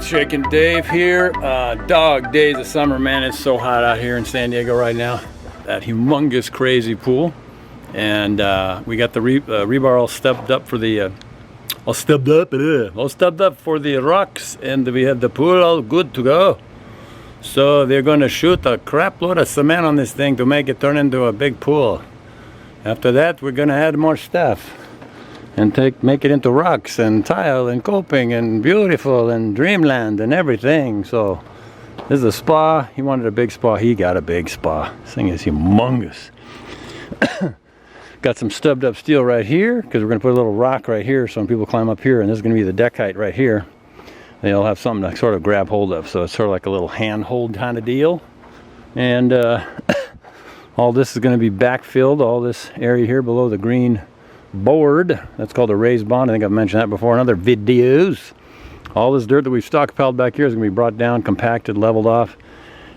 Shaking Dave here. Dog days of summer, man. It's so hot out here in San Diego right now. That humongous, crazy pool, and we got the rebar all stepped up for the all stepped up for the rocks, and we have the pool all good to go. So they're going to shoot a crap load of cement on this thing to make it turn into a big pool. After that, we're going to add more stuff and make it into rocks and tile and coping and beautiful and dreamland and everything. So this is a spa. He wanted a big spa. He got a big spa. This thing is humongous. Got some stubbed up steel right here because we're going to put a little rock right here so when people climb up here, and this is going to be the deck height right here, they'll have something to sort of grab hold of. So it's sort of like a little handhold kind of deal. And all this is going to be backfilled, all this area here below the green board. That's called a raised bond. I think I've mentioned that before in other videos. All this dirt that we've stockpiled back here is going to be brought down, compacted, leveled off,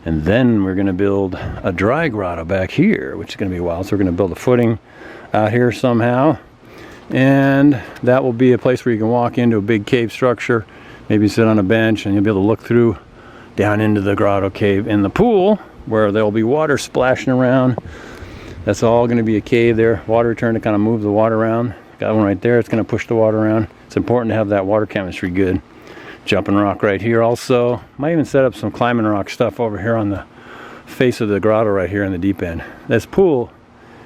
and then we're going to build a dry grotto back here, which is going to be wild. So we're going to build a footing out here somehow, and that will be a place where you can walk into a big cave structure, maybe sit on a bench, and you'll be able to look through down into the grotto cave in the pool where there'll be water splashing around. That's all going to be a cave there. Water return to kind of move the water around. Got one right there. It's going to push the water around. It's important to have that water chemistry good. Jumping rock right here also. Might even set up some climbing rock stuff over here on the face of the grotto right here in the deep end. This pool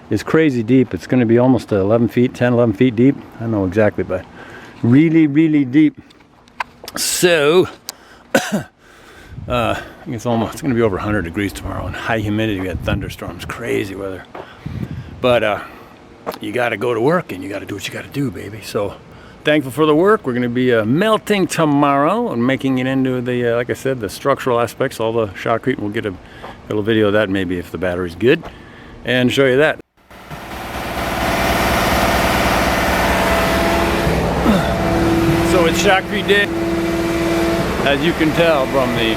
is crazy deep. It's going to be almost 11 feet, 10, 11 feet deep. I don't know exactly, but really, really deep. So, it's going to be over 100 degrees tomorrow and high humidity. We got thunderstorms, crazy weather. But you got to go to work and you got to do what you got to do, baby. So thankful for the work. We're going to be melting tomorrow and making it into the, like I said, the structural aspects, all the shotcrete. We'll get a little video of that maybe if the battery's good and show you that. So it's shotcrete day, as you can tell from the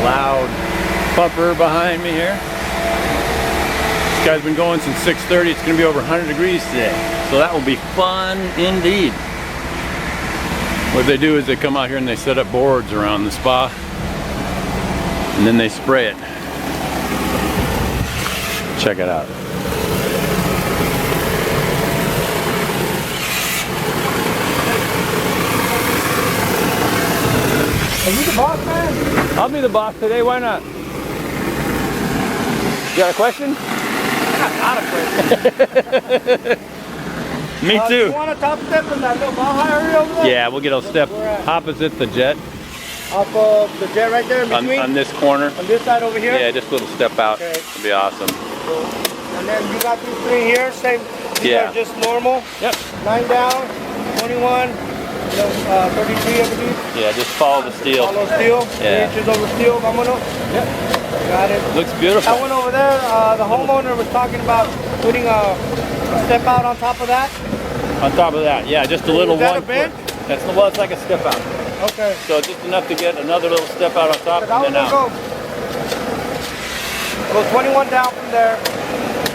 loud pupper behind me here. This guy's been going since 6:30. It's going to be over 100 degrees today, so that will be fun indeed. What they do is they come out here and they set up boards around the spa, and then they spray it. Check it out. Are you the boss, man? I'll be the boss today, why not? You got a question? Not a question. Me too. You want a top step in that little mile area over there? Yeah, we'll get a step opposite the jet. Off of the jet right there in between? On this corner. On this side over here? Yeah, just a little step out. Okay. It'll be awesome. Cool. And then you got these three here, same. These are just normal. Yep. 9 down, 21. 33 over these. Yeah, just follow the steel. Follow steel. Yeah. 3 inches over steel. Vámonos. Yep. Got it. Looks beautiful. That one over there, the homeowner was talking about putting a step out on top of that. On top of that, yeah, just a little Is that one. a bench? That's well, it's like a step out. Okay. So just enough to get another little step out on top and then out. Go 21 down from there.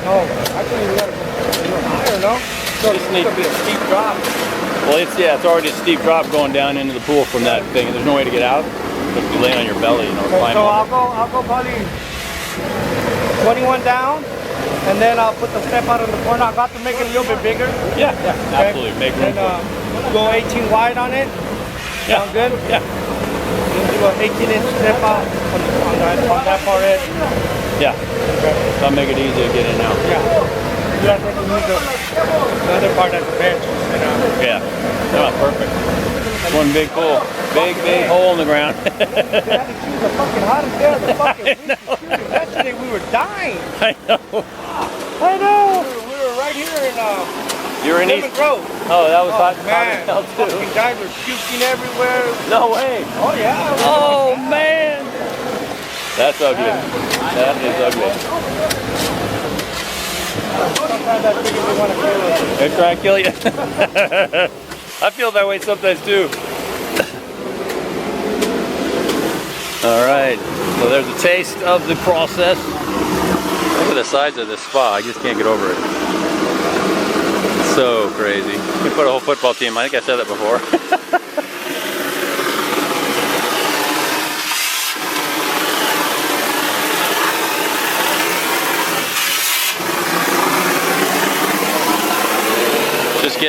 No, actually we got to go a little higher, no? So Just need to be a steep drop. Well, it's already a steep drop going down into the pool from that thing. There's no way to get out. Just be laying on your belly, you know, Okay, climb so over. I'll go probably 21 down, and then I'll put the step out in the corner. I got to make it a little bit bigger. Yeah, absolutely. Make room and for it. go 18 wide on it. Yeah. Sound good? Yeah. Do an 18-inch step out on that far edge. Yeah. Okay. That'll make it easy to get in and out. Yeah. You have to use the other part as a bench. Yeah. Oh, perfect. One big pool. Big hole in the ground. They had to choose the fucking hottest day of the fucking week. Yesterday we were dying. I know. I know. We were right here in You were in East Grove. Oh, that was hot. Man, hot as hell too. fucking guys were puking everywhere. No way. Oh yeah. Oh man. That's ugly. That is ugly. Sometimes I think they want to kill us. They try to kill you. I feel that way sometimes too. All right, so there's a taste of the process. Look at the size of this spa. I just can't get over it. It's so crazy. You can put a whole football team. I think I said that before.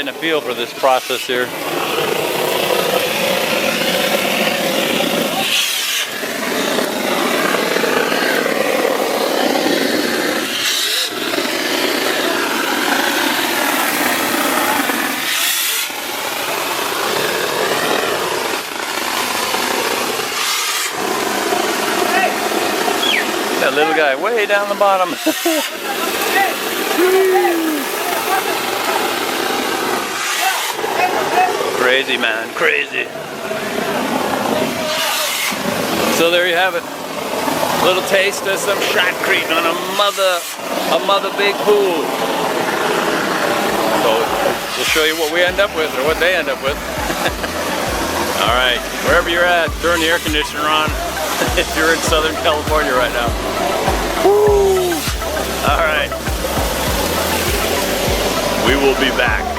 getting a feel for this process here. That little guy way down the bottom. Crazy, man, crazy. So there you have it. A little taste of some shotcrete on a mother big pool. So we'll show you what we end up with, or what they end up with. All right, wherever you're at, turn the air conditioner on. If you're in Southern California right now. Woo! All right. We will be back.